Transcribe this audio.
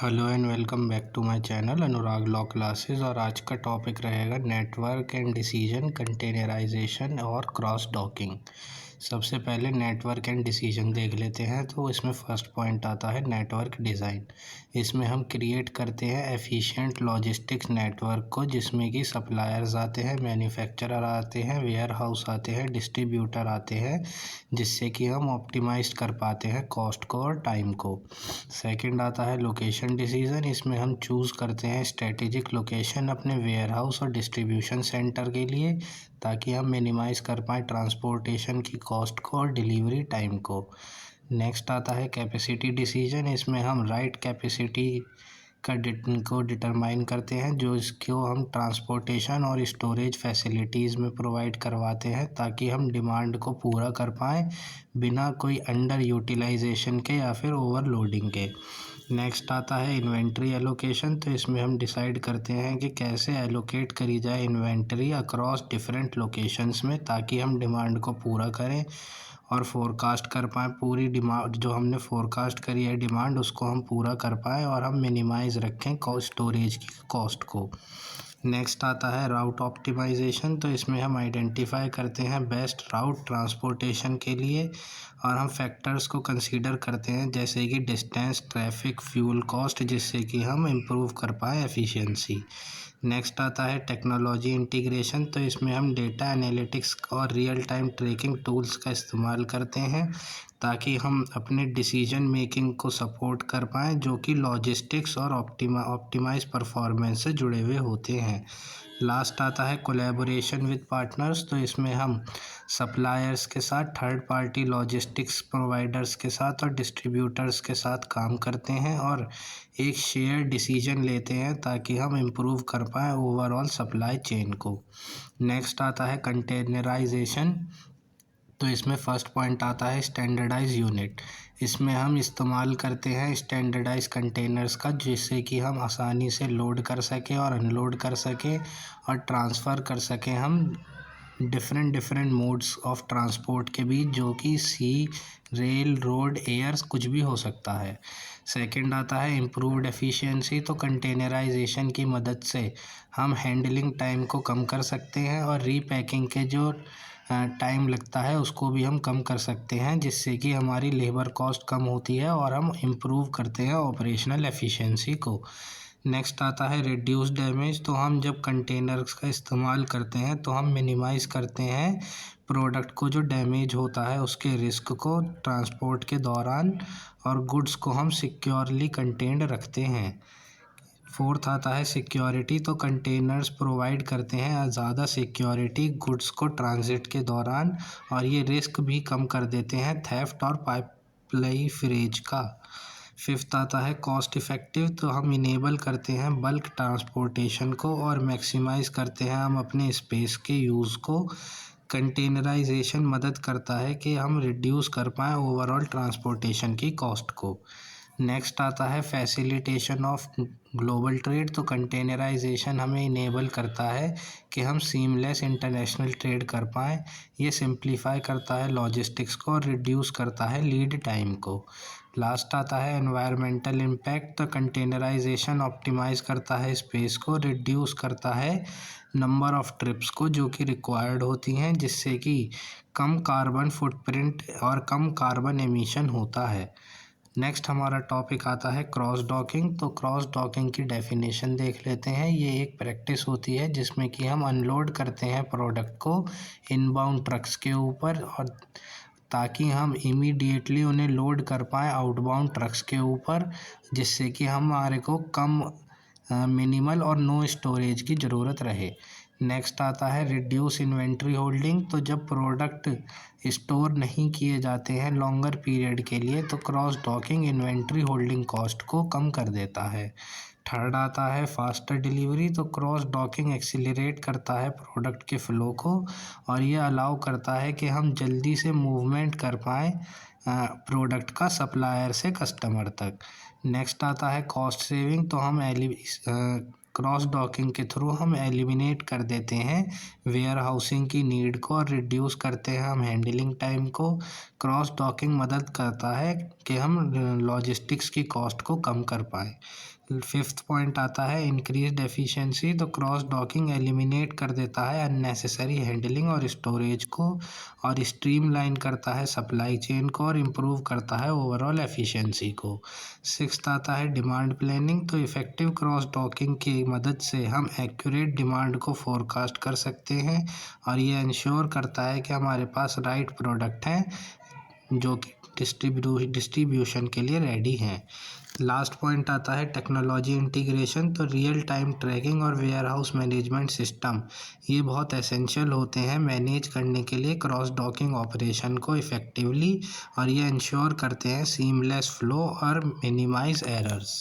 Hello and welcome back to my channel Anurag law classes. और आज का टॉपिक रहेगा नेटवर्क एंड डिसीजन, कंटेनराइजेशन और क्रॉस डॉकिंग। सबसे पहले नेटवर्क एंड डिसीजन देख लेते हैं। तो इसमें फर्स्ट पॉइंट आता है नेटवर्क डिज़ाइन। इसमें हम क्रिएट करते हैं एफिशिएंट लॉजिस्टिक्स नेटवर्क को, जिसमें कि सप्लायर्स आते हैं, मैन्युफैक्चरर आते हैं, वेयर हाउस आते हैं, डिस्ट्रीब्यूटर आते हैं, जिससे कि हम ऑप्टिमाइज कर पाते हैं कॉस्ट को और टाइम को। सेकंड आता है लोकेशन डिसीजन। इसमें हम चूज़ करते हैं स्ट्रेटेजिक लोकेशन अपने वेयर हाउस और डिस्ट्रीब्यूशन सेंटर के लिए, ताकि हम मिनिमाइज कर पाएँ ट्रांसपोर्टेशन की कॉस्ट को और डिलीवरी टाइम को। नेक्स्ट आता है कैपेसिटी डिसीजन। इसमें हम राइट कैपेसिटी को डिटरमाइन करते हैं, जो इसको हम ट्रांसपोर्टेशन और स्टोरेज फैसिलिटीज़ में प्रोवाइड करवाते हैं, ताकि हम डिमांड को पूरा कर पाएँ बिना कोई अंडर यूटिलाइजेशन के या फिर ओवरलोडिंग के। नेक्स्ट आता है इन्वेंट्री एलोकेशन। तो इसमें हम डिसाइड करते हैं कि कैसे एलोकेट करी जाए इन्वेंट्री अक्रॉस डिफरेंट लोकेशंस में, ताकि हम डिमांड को पूरा करें और फोरकास्ट कर पाएँ। पूरी डिमांड जो हमने फोरकास्ट करी है डिमांड, उसको हम पूरा कर पाएँ और हम मिनिमाइज़ रखें स्टोरेज की कॉस्ट को। नेक्स्ट आता है राउट ऑप्टिमाइजेशन। तो इसमें हम आइडेंटिफाई करते हैं बेस्ट राउट ट्रांसपोर्टेशन के लिए, और हम फैक्टर्स को कंसीडर करते हैं जैसे कि डिस्टेंस, ट्रैफिक, फ्यूल कॉस्ट, जिससे कि हम इम्प्रूव कर पाएँ एफिशिएंसी। नेक्स्ट आता है टेक्नोलॉजी इंटीग्रेशन। तो इसमें हम डेटा एनालिटिक्स और रियल टाइम ट्रैकिंग टूल्स का इस्तेमाल करते हैं, ताकि हम अपने डिसीजन मेकिंग को सपोर्ट कर पाएँ, जो कि लॉजिस्टिक्स और ऑप्टिमाइज परफॉर्मेंस से जुड़े हुए होते हैं। लास्ट आता है कोलैबोरेशन विद पार्टनर्स। तो इसमें हम सप्लायर्स के साथ, थर्ड पार्टी लॉजिस्टिक्स प्रोवाइडर्स के साथ और डिस्ट्रीब्यूटर्स के साथ काम करते हैं और एक शेयर डिसीजन लेते हैं, ताकि हम इम्प्रूव कर पाएँ ओवरऑल सप्लाई चेन को। नेक्स्ट आता है कंटेनराइजेशन। तो इसमें फर्स्ट पॉइंट आता है स्टैंडर्डाइज यूनिट। इसमें हम इस्तेमाल करते हैं स्टैंडर्डाइज कंटेनर्स का, जिससे कि हम आसानी से लोड कर सकें और अनलोड कर सकें और ट्रांसफ़र कर सकें हम डिफरेंट मोड्स ऑफ ट्रांसपोर्ट के बीच, जो कि सी, रेल, रोड, एयर कुछ भी हो सकता है। सेकंड आता है इम्प्रूव्ड एफिशिएंसी। तो कंटेनराइजेशन की मदद से हम हैंडलिंग टाइम को कम कर सकते हैं और रीपैकिंग के जो टाइम लगता है उसको भी हम कम कर सकते हैं, जिससे कि हमारी लेबर कॉस्ट कम होती है और हम इम्प्रूव करते हैं ऑपरेशनल एफिशिएंसी को। नेक्स्ट आता है रिड्यूस डैमेज। तो हम जब कंटेनर्स का इस्तेमाल करते हैं तो हम मिनिमाइज़ करते हैं प्रोडक्ट को जो डैमेज होता है उसके रिस्क को ट्रांसपोर्ट के दौरान, और गुड्स को हम सिक्योरली कंटेन्ड रखते हैं। फोर्थ आता है सिक्योरिटी। तो कंटेनर्स प्रोवाइड करते हैं ज़्यादा सिक्योरिटी गुड्स को ट्रांजिट के दौरान, और ये रिस्क भी कम कर देते हैं थेफ्ट और पाइपलाइफरेज का। फिफ्थ आता है कॉस्ट इफ़ेक्टिव। तो हम इनेबल करते हैं बल्क ट्रांसपोर्टेशन को और मैक्सिमाइज़ करते हैं हम अपने स्पेस के यूज़ को। कंटेनराइजेशन मदद करता है कि हम रिड्यूस कर पाएँ ओवरऑल ट्रांसपोर्टेशन की कॉस्ट को। नेक्स्ट आता है फैसिलिटेशन ऑफ ग्लोबल ट्रेड। तो कंटेनराइजेशन हमें इनेबल करता है कि हम सीमलेस इंटरनेशनल ट्रेड कर पाएँ। ये सिंप्लीफाई करता है लॉजिस्टिक्स को और रिड्यूस करता है लीड टाइम को। लास्ट आता है एनवायरमेंटल इम्पैक्ट। तो कंटेनराइजेशन ऑप्टिमाइज करता है स्पेस को, रिड्यूस करता है नंबर ऑफ़ ट्रिप्स को जो कि रिक्वायर्ड होती हैं, जिससे कि कम कार्बन फुटप्रिंट और कम कार्बन एमिशन होता है। नेक्स्ट हमारा टॉपिक आता है क्रॉस डॉकिंग। तो क्रॉस डॉकिंग की डेफिनेशन देख लेते हैं। ये एक प्रैक्टिस होती है जिसमें कि हम अनलोड करते हैं प्रोडक्ट को इनबाउंड ट्रक्स के ऊपर, और ताकि हम इमीडिएटली उन्हें लोड कर पाएँ आउटबाउंड ट्रक्स के ऊपर, जिससे कि हमारे को कम मिनिमल और नो स्टोरेज की ज़रूरत रहे। नेक्स्ट आता है रिड्यूस इन्वेंट्री होल्डिंग। तो जब प्रोडक्ट स्टोर नहीं किए जाते हैं लॉन्गर पीरियड के लिए, तो cross docking inventory holding cost को कम कर देता है। थर्ड आता है फास्टर डिलीवरी। तो क्रॉस डॉकिंग एक्सीलरेट करता है प्रोडक्ट के फ़्लो को, और ये अलाउ करता है कि हम जल्दी से मूवमेंट कर पाएँ प्रोडक्ट का सप्लायर से कस्टमर तक। नेक्स्ट आता है कॉस्ट सेविंग। तो हम क्रॉस डॉकिंग के थ्रू हम एलिमिनेट कर देते हैं वेयर हाउसिंग की नीड को और रिड्यूस करते हैं हम हैंडलिंग टाइम को। क्रॉस डॉकिंग मदद करता है कि हम लॉजिस्टिक्स की कॉस्ट को कम कर पाएँ। फिफ्थ पॉइंट आता है इंक्रीज्ड एफिशिएंसी। तो क्रॉस डॉकिंग एलिमिनेट कर देता है अननेसेसरी हैंडलिंग और स्टोरेज को और स्ट्रीमलाइन करता है सप्लाई चेन को और इम्प्रूव करता है ओवरऑल एफिशिएंसी को। सिक्स्थ आता है डिमांड प्लानिंग। तो इफ़ेक्टिव क्रॉस डॉकिंग की मदद से हम एक्यूरेट डिमांड को फोरकास्ट कर सकते हैं और ये इंश्योर करता है कि हमारे पास राइट प्रोडक्ट हैं जो कि डिस्ट्रीब्यूशन के लिए रेडी हैं। लास्ट पॉइंट आता है टेक्नोलॉजी इंटीग्रेशन। तो रियल टाइम ट्रैकिंग और वेयर हाउस मैनेजमेंट सिस्टम ये बहुत एसेंशियल होते हैं मैनेज करने के लिए क्रॉस डॉकिंग ऑपरेशन को इफ़ेक्टिवली, और ये इंश्योर करते हैं सीमलेस फ्लो और मिनिमाइज एरर्स।